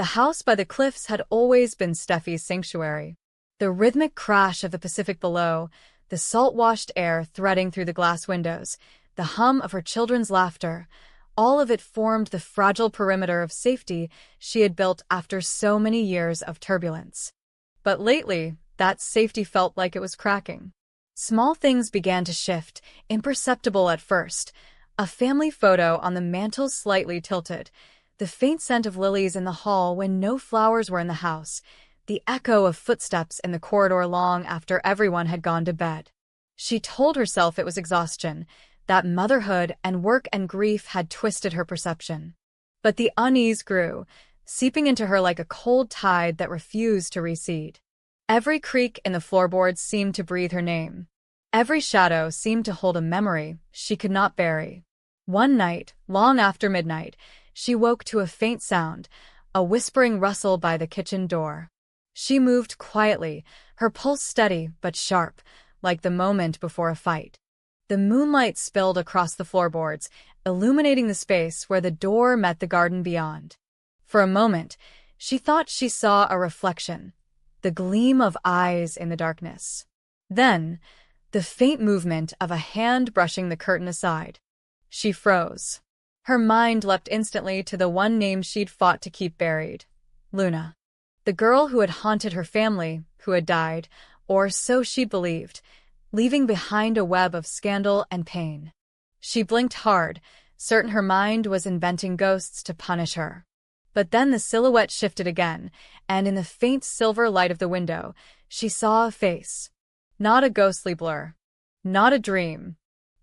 The house by the cliffs had always been Steffy's sanctuary. The rhythmic crash of the Pacific below, the salt-washed air threading through the glass windows, the hum of her children's laughter, all of it formed the fragile perimeter of safety she had built after so many years of turbulence. But lately, that safety felt like it was cracking. Small things began to shift, imperceptible at first. A family photo on the mantel slightly tilted, the faint scent of lilies in the hall when no flowers were in the house, the echo of footsteps in the corridor long after everyone had gone to bed. She told herself it was exhaustion, that motherhood and work and grief had twisted her perception. But the unease grew, seeping into her like a cold tide that refused to recede. Every creak in the floorboards seemed to breathe her name. Every shadow seemed to hold a memory she could not bury. One night, long after midnight, she woke to a faint sound, a whispering rustle by the kitchen door. She moved quietly, her pulse steady but sharp, like the moment before a fight. The moonlight spilled across the floorboards, illuminating the space where the door met the garden beyond. For a moment, she thought she saw a reflection, the gleam of eyes in the darkness. Then, the faint movement of a hand brushing the curtain aside. She froze. Her mind leapt instantly to the one name she'd fought to keep buried. Luna. The girl who had haunted her family, who had died, or so she'd believed, leaving behind a web of scandal and pain. She blinked hard, certain her mind was inventing ghosts to punish her. But then the silhouette shifted again, and in the faint silver light of the window, she saw a face. Not a ghostly blur. Not a dream.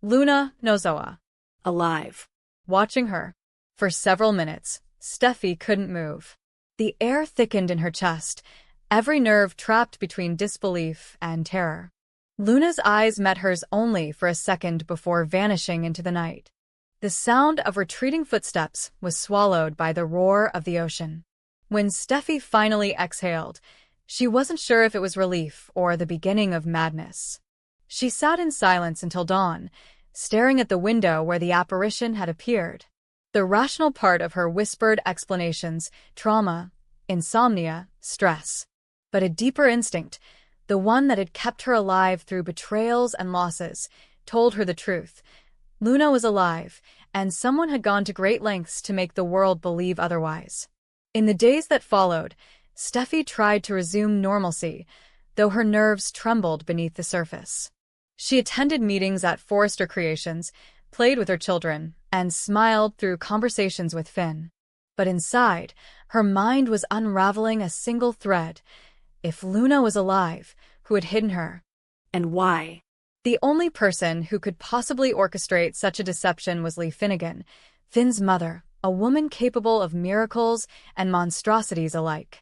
Luna Nozoa. Alive. Watching her. For several minutes, Steffy couldn't move. The air thickened in her chest, every nerve trapped between disbelief and terror. Luna's eyes met hers only for a second before vanishing into the night. The sound of retreating footsteps was swallowed by the roar of the ocean. When Steffy finally exhaled, she wasn't sure if it was relief or the beginning of madness. She sat in silence until dawn, staring at the window where the apparition had appeared. The rational part of her whispered explanations, trauma, insomnia, stress. But a deeper instinct, the one that had kept her alive through betrayals and losses, told her the truth. Luna was alive, and someone had gone to great lengths to make the world believe otherwise. In the days that followed, Steffy tried to resume normalcy, though her nerves trembled beneath the surface. She attended meetings at Forrester Creations, played with her children, and smiled through conversations with Finn. But inside, her mind was unraveling a single thread. If Luna was alive, who had hidden her? And why? The only person who could possibly orchestrate such a deception was Lee Finnegan, Finn's mother, a woman capable of miracles and monstrosities alike.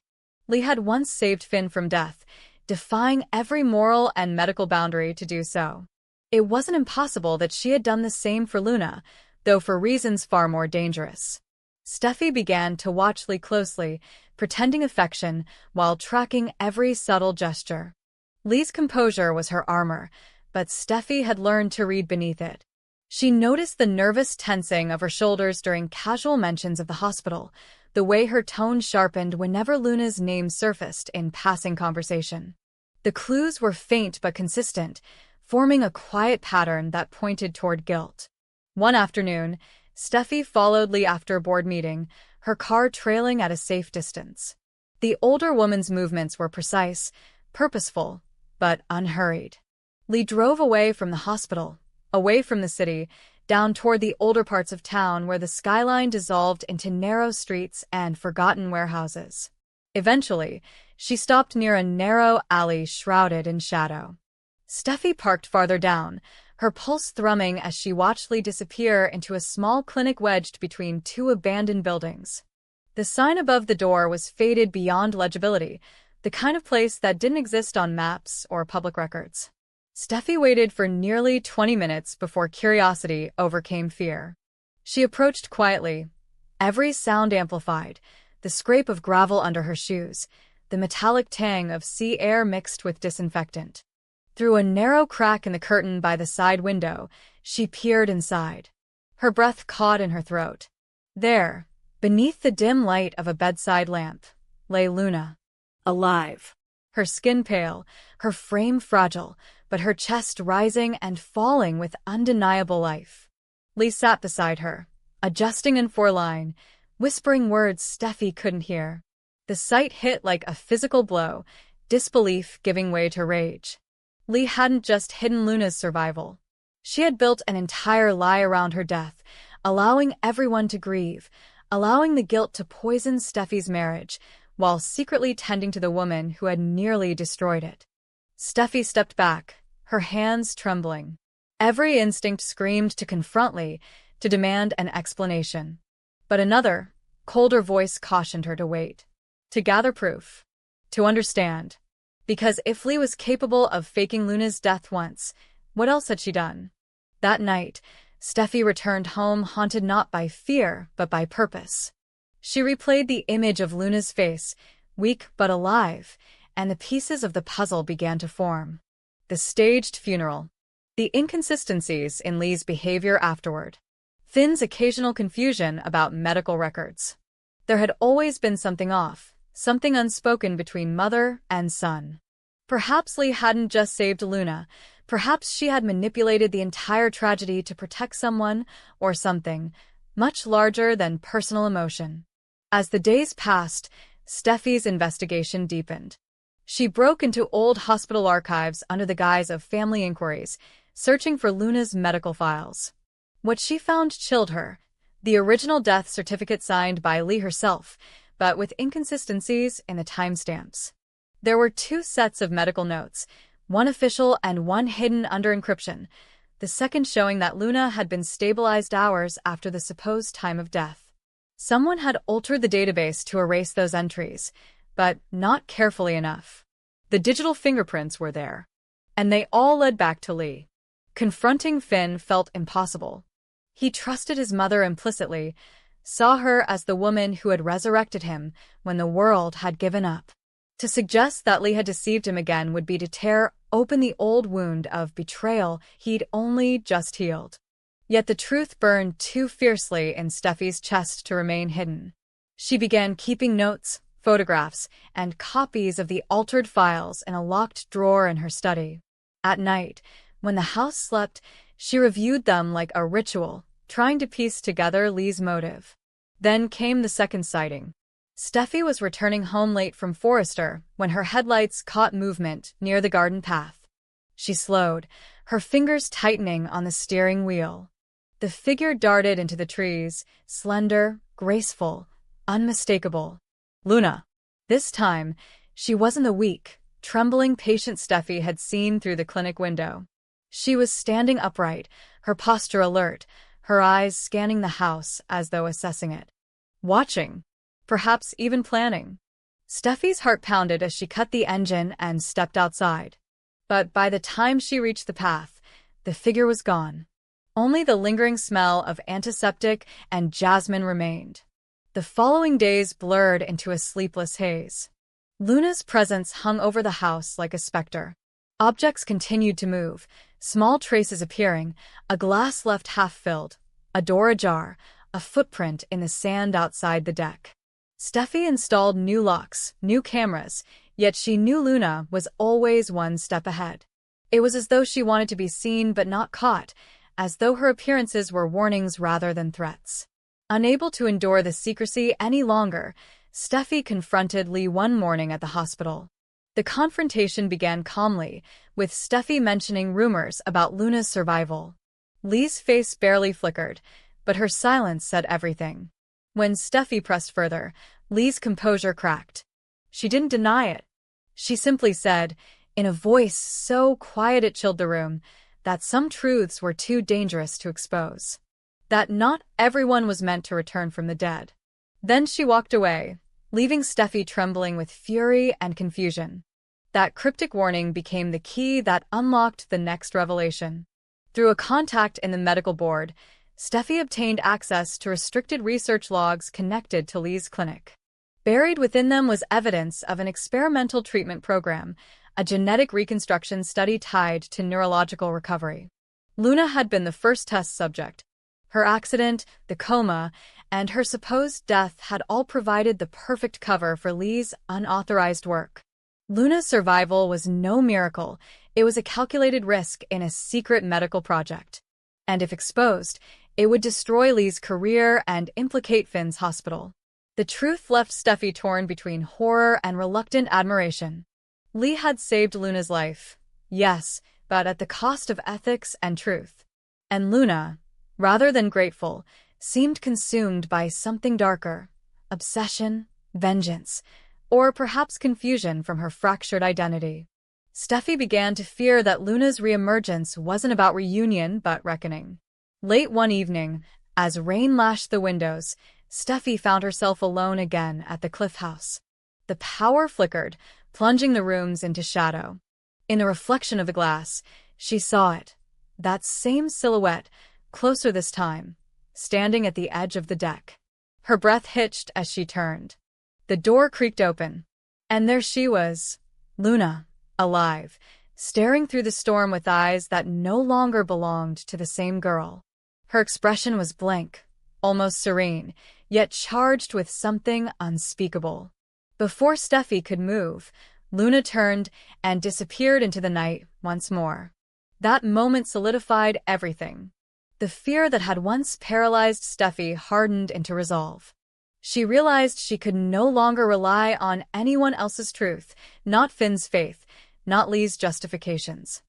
Lee had once saved Finn from death, defying every moral and medical boundary to do so. It wasn't impossible that she had done the same for Luna, though for reasons far more dangerous. Steffy began to watch Lee closely, pretending affection while tracking every subtle gesture. Lee's composure was her armor, but Steffy had learned to read beneath it. She noticed the nervous tensing of her shoulders during casual mentions of the hospital, the way her tone sharpened whenever Luna's name surfaced in passing conversation. The clues were faint but consistent, forming a quiet pattern that pointed toward guilt. One afternoon, Steffy followed Lee after a board meeting, her car trailing at a safe distance. The older woman's movements were precise, purposeful, but unhurried. Lee drove away from the hospital, away from the city, down toward the older parts of town where the skyline dissolved into narrow streets and forgotten warehouses. Eventually, she stopped near a narrow alley shrouded in shadow. Steffy parked farther down, her pulse thrumming as she watched Lee disappear into a small clinic wedged between two abandoned buildings. The sign above the door was faded beyond legibility, the kind of place that didn't exist on maps or public records. Steffy waited for nearly 20 minutes before curiosity overcame fear. She approached quietly, every sound amplified, the scrape of gravel under her shoes, the metallic tang of sea air mixed with disinfectant. Through a narrow crack in the curtain by the side window, she peered inside. Her breath caught in her throat. There, Beneath the dim light of a bedside lamp lay Luna. Alive. Her skin pale, her frame fragile, but her chest rising and falling with undeniable life. Lee sat beside her, adjusting in four-line, whispering words Steffy couldn't hear. The sight hit like a physical blow, disbelief giving way to rage. Lee hadn't just hidden Luna's survival. She had built an entire lie around her death, allowing everyone to grieve, allowing the guilt to poison Steffy's marriage, while secretly tending to the woman who had nearly destroyed it. Steffy stepped back, her hands trembling. Every instinct screamed to confront Lee, to demand an explanation. But another, colder voice cautioned her to wait, to gather proof, to understand. Because if Lee was capable of faking Luna's death once, what else had she done? That night, Steffy returned home haunted not by fear, but by purpose. She replayed the image of Luna's face, weak but alive, and the pieces of the puzzle began to form. The staged funeral. The inconsistencies in Lee's behavior afterward. Finn's occasional confusion about medical records. There had always been something off, something unspoken between mother and son. Perhaps Lee hadn't just saved Luna. Perhaps she had manipulated the entire tragedy to protect someone or something much larger than personal emotion. As the days passed, Steffy's investigation deepened. She broke into old hospital archives under the guise of family inquiries, searching for Luna's medical files. What she found chilled her. The original death certificate signed by Lee herself, but with inconsistencies in the timestamps. There were 2 sets of medical notes, one official and one hidden under encryption, the second showing that Luna had been stabilized hours after the supposed time of death. Someone had altered the database to erase those entries, but not carefully enough. The digital fingerprints were there, and they all led back to Lee. Confronting Finn felt impossible. He trusted his mother implicitly, saw her as the woman who had resurrected him when the world had given up. To suggest that Lee had deceived him again would be to tear open the old wound of betrayal he'd only just healed. Yet the truth burned too fiercely in Steffy's chest to remain hidden. She began keeping notes, photographs, and copies of the altered files in a locked drawer in her study. At night, when the house slept, she reviewed them like a ritual, trying to piece together Lee's motive. Then came the second sighting. Steffy was returning home late from Forrester when her headlights caught movement near the garden path. She slowed, her fingers tightening on the steering wheel. The figure darted into the trees, slender, graceful, unmistakable. Luna. This time, she wasn't the weak, trembling patient Steffy had seen through the clinic window. She was standing upright, her posture alert, her eyes scanning the house as though assessing it. Watching. Perhaps even planning. Steffy's heart pounded as she cut the engine and stepped outside. But by the time she reached the path, the figure was gone. Only the lingering smell of antiseptic and jasmine remained. The following days blurred into a sleepless haze. Luna's presence hung over the house like a specter. Objects continued to move, small traces appearing, a glass left half-filled, a door ajar, a footprint in the sand outside the deck. Steffy installed new locks, new cameras, yet she knew Luna was always one step ahead. It was as though she wanted to be seen but not caught, as though her appearances were warnings rather than threats. Unable to endure the secrecy any longer, Steffy confronted Lee one morning at the hospital. The confrontation began calmly, with Steffy mentioning rumors about Luna's survival. Lee's face barely flickered, but her silence said everything. When Steffy pressed further, Lee's composure cracked. She didn't deny it. She simply said, in a voice so quiet it chilled the room, that some truths were too dangerous to expose. That not everyone was meant to return from the dead. Then she walked away, leaving Steffy trembling with fury and confusion. That cryptic warning became the key that unlocked the next revelation. Through a contact in the medical board, Steffy obtained access to restricted research logs connected to Lee's clinic. Buried within them was evidence of an experimental treatment program, a genetic reconstruction study tied to neurological recovery. Luna had been the first test subject. Her accident, the coma, and her supposed death had all provided the perfect cover for Lee's unauthorized work. Luna's survival was no miracle. It was a calculated risk in a secret medical project. And if exposed, it would destroy Lee's career and implicate Finn's hospital. The truth left Steffy torn between horror and reluctant admiration. Lee had saved Luna's life, yes, but at the cost of ethics and truth. And Luna, rather than grateful, seemed consumed by something darker: obsession, vengeance, or perhaps confusion from her fractured identity. Steffy began to fear that Luna's reemergence wasn't about reunion but reckoning. Late one evening, as rain lashed the windows, Steffy found herself alone again at the Cliff House. The power flickered, plunging the rooms into shadow. In the reflection of the glass, she saw it, that same silhouette, closer this time, standing at the edge of the deck. Her breath hitched as she turned. The door creaked open, and there she was, Luna, alive, staring through the storm with eyes that no longer belonged to the same girl. Her expression was blank, almost serene, yet charged with something unspeakable. Before Steffy could move, Luna turned and disappeared into the night once more. That moment solidified everything. The fear that had once paralyzed Steffy hardened into resolve. She realized she could no longer rely on anyone else's truth, not Finn's faith, not Lee's justifications.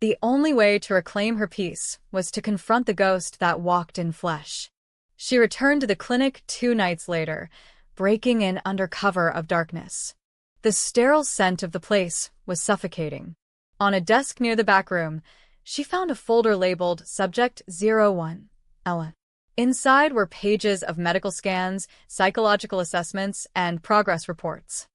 The only way to reclaim her peace was to confront the ghost that walked in flesh. She returned to the clinic 2 nights later, breaking in under cover of darkness. The sterile scent of the place was suffocating. On a desk near the back room, she found a folder labeled Subject 01, Ella. Inside were pages of medical scans, psychological assessments, and progress reports.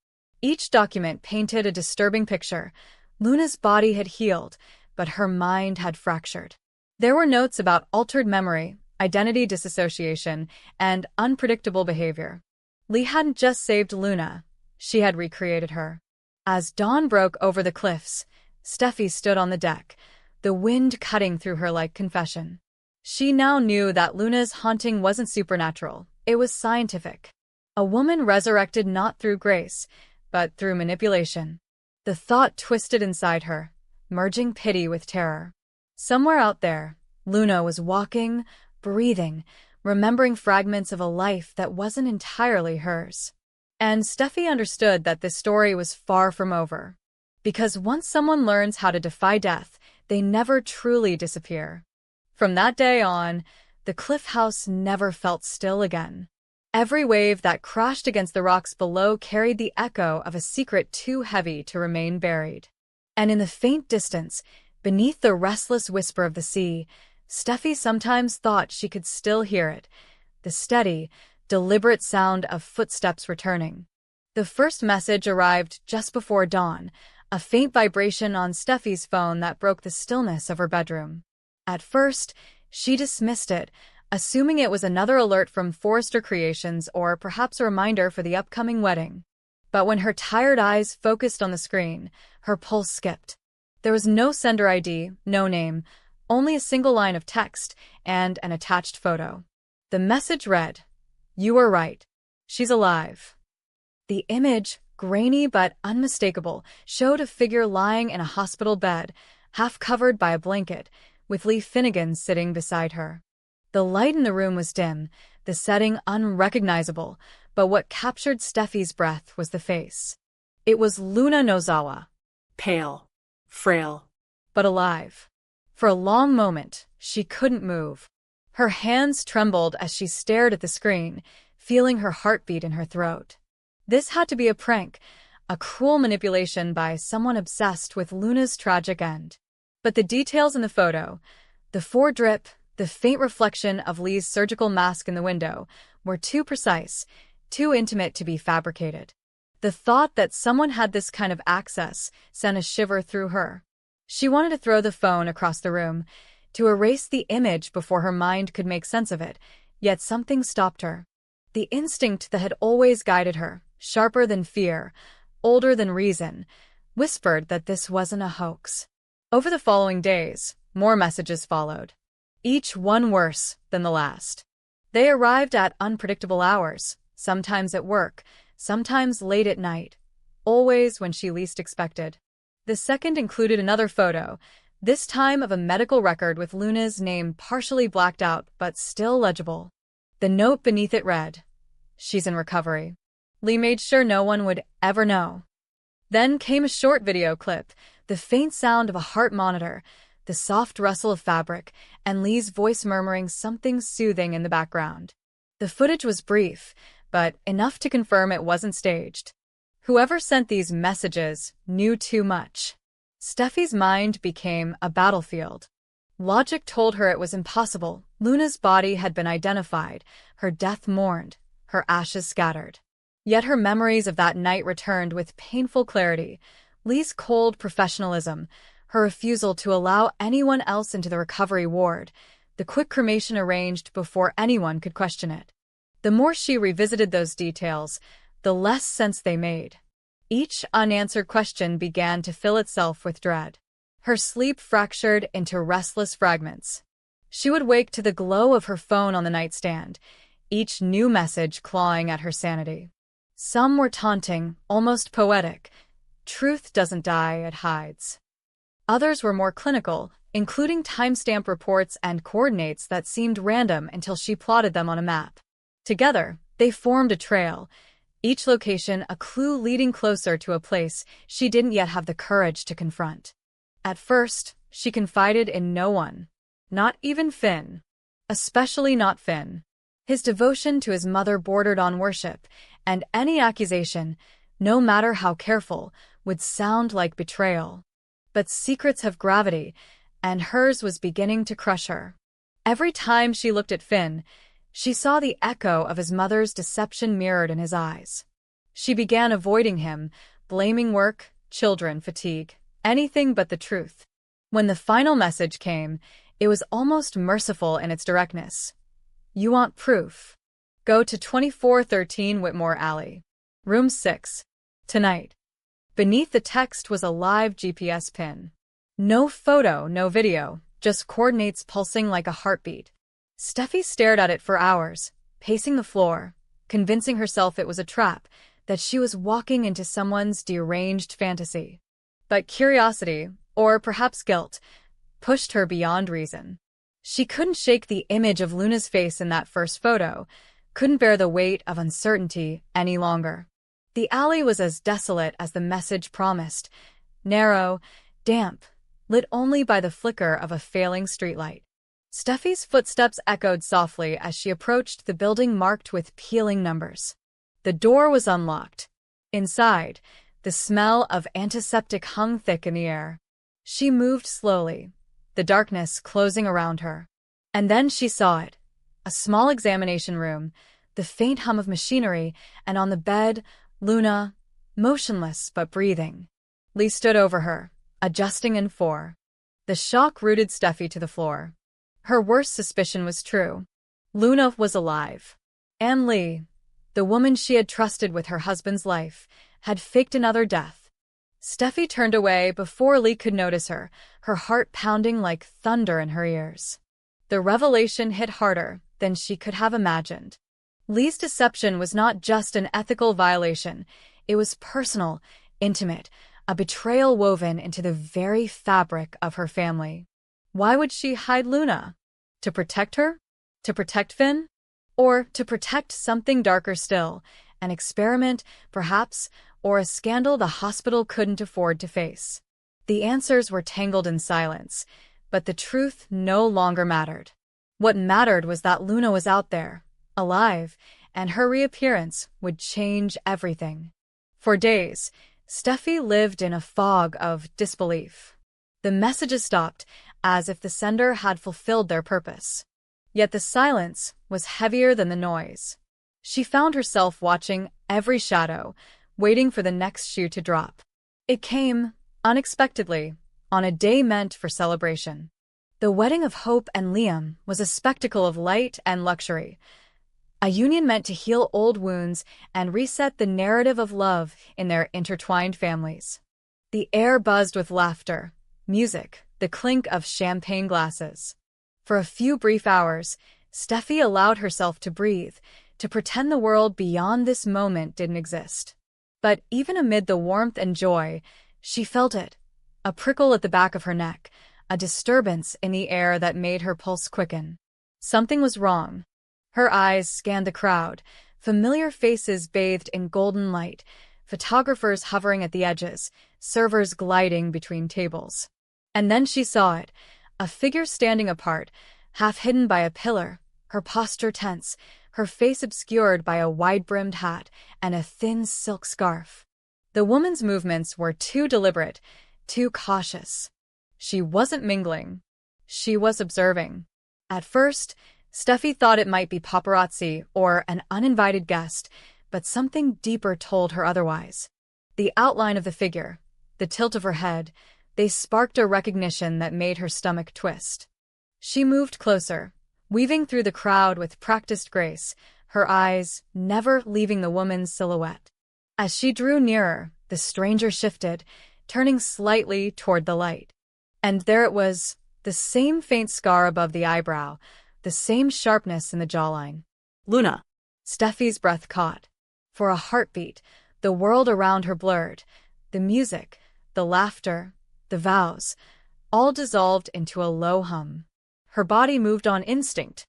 Each document painted a disturbing picture. Luna's body had healed, but her mind had fractured. There were notes about altered memory, identity disassociation, and unpredictable behavior. Lee hadn't just saved Luna, she had recreated her. As dawn broke over the cliffs, Steffy stood on the deck, the wind cutting through her like confession. She now knew that Luna's haunting wasn't supernatural, it was scientific. A woman resurrected not through grace, but through manipulation. The thought twisted inside her, merging pity with terror. Somewhere out there, Luna was walking, breathing, remembering fragments of a life that wasn't entirely hers. And Steffy understood that this story was far from over. Because once someone learns how to defy death, they never truly disappear. From that day on, the Cliff House never felt still again. Every wave that crashed against the rocks below carried the echo of a secret too heavy to remain buried. And in the faint distance, beneath the restless whisper of the sea, Steffy sometimes thought she could still hear it, the steady, deliberate sound of footsteps returning. The first message arrived just before dawn, a faint vibration on Steffy's phone that broke the stillness of her bedroom. At first, she dismissed it, assuming it was another alert from Forrester Creations or perhaps a reminder for the upcoming wedding. But when her tired eyes focused on the screen, her pulse skipped. There was no sender ID, no name, only a single line of text and an attached photo. The message read, "You were right. She's alive." The image, grainy but unmistakable, showed a figure lying in a hospital bed, half covered by a blanket, with Lee Finnegan sitting beside her. The light in the room was dim, the setting unrecognizable, but what captured Steffy's breath was the face. It was Luna Nozawa. Pale, frail, but alive. For a long moment, she couldn't move. Her hands trembled as she stared at the screen, feeling her heartbeat in her throat. This had to be a prank, a cruel manipulation by someone obsessed with Luna's tragic end. But the details in the photo, the foredrip, the faint reflection of Lee's surgical mask in the window, were too precise, too intimate to be fabricated. The thought that someone had this kind of access sent a shiver through her. She wanted to throw the phone across the room, to erase the image before her mind could make sense of it, yet something stopped her. The instinct that had always guided her, sharper than fear, older than reason, whispered that this wasn't a hoax. Over the following days, more messages followed, each one worse than the last. They arrived at unpredictable hours, sometimes at work, sometimes late at night, always when she least expected. The second included another photo, this time of a medical record with Luna's name partially blacked out but still legible. The note beneath it read, "She's in recovery." Lee made sure no one would ever know. Then came a short video clip, the faint sound of a heart monitor, the soft rustle of fabric, and Lee's voice murmuring something soothing in the background. The footage was brief, but enough to confirm it wasn't staged. Whoever sent these messages knew too much. Steffy's mind became a battlefield. Logic told her it was impossible. Luna's body had been identified, her death mourned, her ashes scattered. Yet her memories of that night returned with painful clarity. Lee's cold professionalism, her refusal to allow anyone else into the recovery ward, the quick cremation arranged before anyone could question it. The more she revisited those details, the less sense they made. Each unanswered question began to fill itself with dread. Her sleep fractured into restless fragments. She would wake to the glow of her phone on the nightstand, each new message clawing at her sanity. Some were taunting, almost poetic. Truth doesn't die, it hides. Others were more clinical, including timestamp reports and coordinates that seemed random until she plotted them on a map. Together, they formed a trail, each location a clue leading closer to a place she didn't yet have the courage to confront. At first, she confided in no one. Not even Finn. Especially not Finn. His devotion to his mother bordered on worship, and any accusation, no matter how careful, would sound like betrayal. But secrets have gravity, and hers was beginning to crush her. Every time she looked at Finn, she saw the echo of his mother's deception mirrored in his eyes. She began avoiding him, blaming work, children, fatigue, anything but the truth. When the final message came, it was almost merciful in its directness. "You want proof? Go to 2413 Whitmore Alley. Room 6. Tonight." Beneath the text was a live GPS pin. No photo, no video, just coordinates pulsing like a heartbeat. Steffi stared at it for hours, pacing the floor, convincing herself it was a trap, that she was walking into someone's deranged fantasy. But curiosity, or perhaps guilt, pushed her beyond reason. She couldn't shake the image of Luna's face in that first photo, couldn't bear the weight of uncertainty any longer. The alley was as desolate as the message promised, narrow, damp, lit only by the flicker of a failing streetlight. Steffi's footsteps echoed softly as she approached the building marked with peeling numbers. The door was unlocked. Inside, the smell of antiseptic hung thick in the air. She moved slowly, the darkness closing around her. And then she saw it. A small examination room, the faint hum of machinery, and on the bed, Luna, motionless but breathing. Lee stood over her, adjusting in four. The shock rooted Steffi to the floor. Her worst suspicion was true. Luna was alive. And Lee, the woman she had trusted with her husband's life, had faked another death. Steffi turned away before Lee could notice her, her heart pounding like thunder in her ears. The revelation hit harder than she could have imagined. Lee's deception was not just an ethical violation, it was personal, intimate, a betrayal woven into the very fabric of her family. Why would she hide Luna? To protect her? To protect Finn? Or to protect something darker still, an experiment, perhaps, or a scandal the hospital couldn't afford to face? The answers were tangled in silence, but the truth no longer mattered. What mattered was that Luna was out there, alive, and her reappearance would change everything. For days, Steffi lived in a fog of disbelief. The messages stopped, as if the sender had fulfilled their purpose. Yet the silence was heavier than the noise. She found herself watching every shadow, waiting for the next shoe to drop. It came, unexpectedly, on a day meant for celebration. The wedding of Hope and Liam was a spectacle of light and luxury, a union meant to heal old wounds and reset the narrative of love in their intertwined families. The air buzzed with laughter, music, the clink of champagne glasses. For a few brief hours, Steffi allowed herself to breathe, to pretend the world beyond this moment didn't exist. But even amid the warmth and joy, she felt it. A prickle at the back of her neck, a disturbance in the air that made her pulse quicken. Something was wrong. Her eyes scanned the crowd, familiar faces bathed in golden light, photographers hovering at the edges, servers gliding between tables. And then she saw it, a figure standing apart, half hidden by a pillar, her posture tense, her face obscured by a wide-brimmed hat and a thin silk scarf. The woman's movements were too deliberate, too cautious. She wasn't mingling. She was observing. At first, Steffi thought it might be paparazzi or an uninvited guest, but something deeper told her otherwise. The outline of the figure, the tilt of her head, they sparked a recognition that made her stomach twist. She moved closer, weaving through the crowd with practiced grace, her eyes never leaving the woman's silhouette. As she drew nearer, the stranger shifted, turning slightly toward the light. And there it was, the same faint scar above the eyebrow, the same sharpness in the jawline. Luna. Steffi's breath caught. For a heartbeat, the world around her blurred. The music, the laughter, the vows, all dissolved into a low hum. Her body moved on instinct.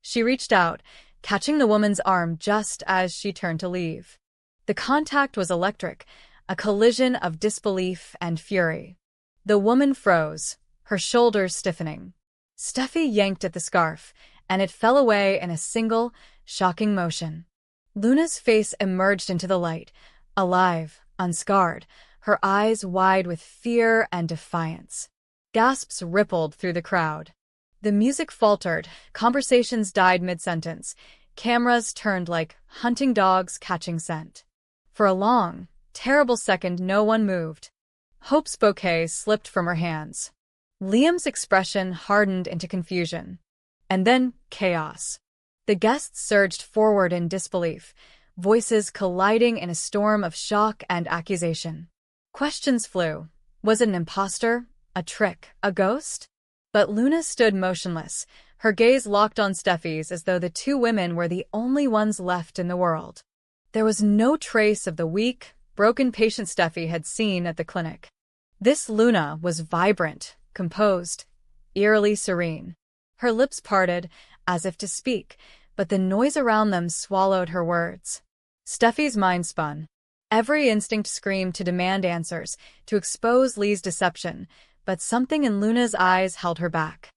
She reached out, catching the woman's arm just as she turned to leave. The contact was electric, a collision of disbelief and fury. The woman froze, her shoulders stiffening. Steffi yanked at the scarf, and it fell away in a single, shocking motion. Luna's face emerged into the light, alive, unscarred, her eyes wide with fear and defiance. Gasps rippled through the crowd. The music faltered, conversations died mid-sentence, cameras turned like hunting dogs catching scent. For a long, terrible second no one moved. Hope's bouquet slipped from her hands. Liam's expression hardened into confusion. And then chaos. The guests surged forward in disbelief, voices colliding in a storm of shock and accusation. Questions flew. Was it an imposter? A trick? A ghost? But Luna stood motionless, her gaze locked on Steffi's as though the two women were the only ones left in the world. There was no trace of the weak, broken patient Steffi had seen at the clinic. This Luna was vibrant, composed, eerily serene. Her lips parted, as if to speak, but the noise around them swallowed her words. Steffi's mind spun. Every instinct screamed to demand answers, to expose Lee's deception, but something in Luna's eyes held her back.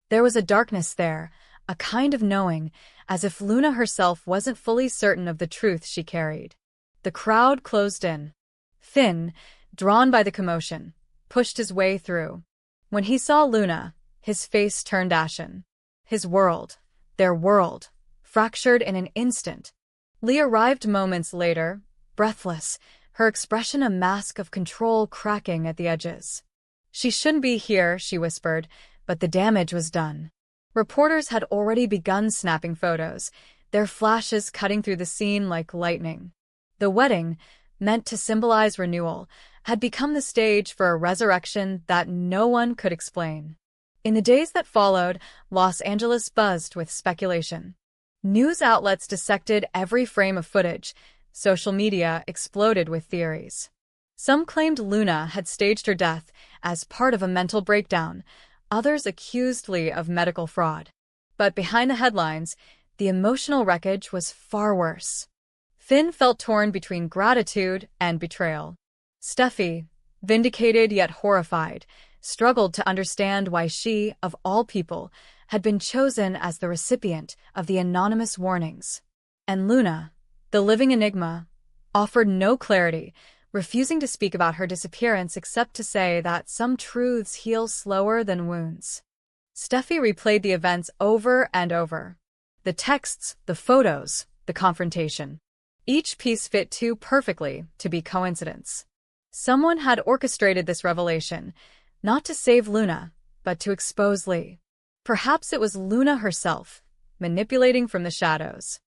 There was a darkness there, a kind of knowing, as if Luna herself wasn't fully certain of the truth she carried. The crowd closed in. Finn, drawn by the commotion, pushed his way through. When he saw Luna, his face turned ashen. His world, their world, fractured in an instant. Lee arrived moments later, breathless, her expression a mask of control cracking at the edges. She shouldn't be here, she whispered, but the damage was done. Reporters had already begun snapping photos, their flashes cutting through the scene like lightning. The wedding, meant to symbolize renewal, had become the stage for a resurrection that no one could explain. In the days that followed, Los Angeles buzzed with speculation. News outlets dissected every frame of footage. Social media exploded with theories. Some claimed Luna had staged her death as part of a mental breakdown. Others accused Lee of medical fraud. But behind the headlines, the emotional wreckage was far worse. Finn felt torn between gratitude and betrayal. Steffi, vindicated yet horrified, struggled to understand why she, of all people, had been chosen as the recipient of the anonymous warnings. And Luna, the living enigma, offered no clarity, refusing to speak about her disappearance except to say that some truths heal slower than wounds. Steffi replayed the events over and over. The texts, the photos, the confrontation. Each piece fit too perfectly to be coincidence. Someone had orchestrated this revelation, not to save Luna, but to expose Lee. Perhaps it was Luna herself, manipulating from the shadows.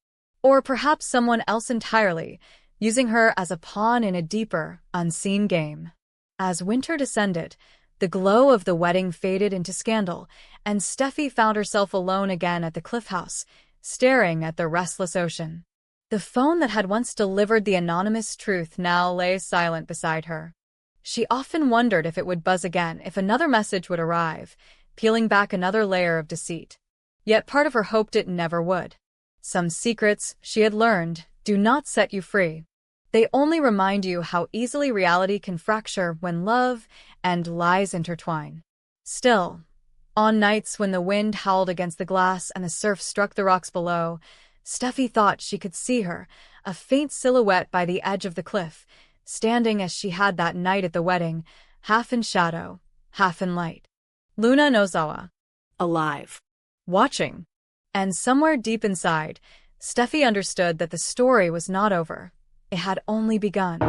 Or perhaps someone else entirely, using her as a pawn in a deeper, unseen game. As winter descended, The glow of the wedding faded into scandal, and Steffi found herself alone again at the cliff house, staring at the restless ocean. The phone that had once delivered the anonymous truth now lay silent beside her. She often wondered if it would buzz again, if another message would arrive, peeling back another layer of deceit. Yet part of her hoped it never would. Some secrets, she had learned, do not set you free. They only remind you how easily reality can fracture when love and lies intertwine. Still, on nights when the wind howled against the glass and the surf struck the rocks below, Steffi thought she could see her, a faint silhouette by the edge of the cliff, standing as she had that night at the wedding, half in shadow, half in light. Luna Nozawa. Alive. Watching. And somewhere deep inside, Steffi understood that the story was not over. It had only begun.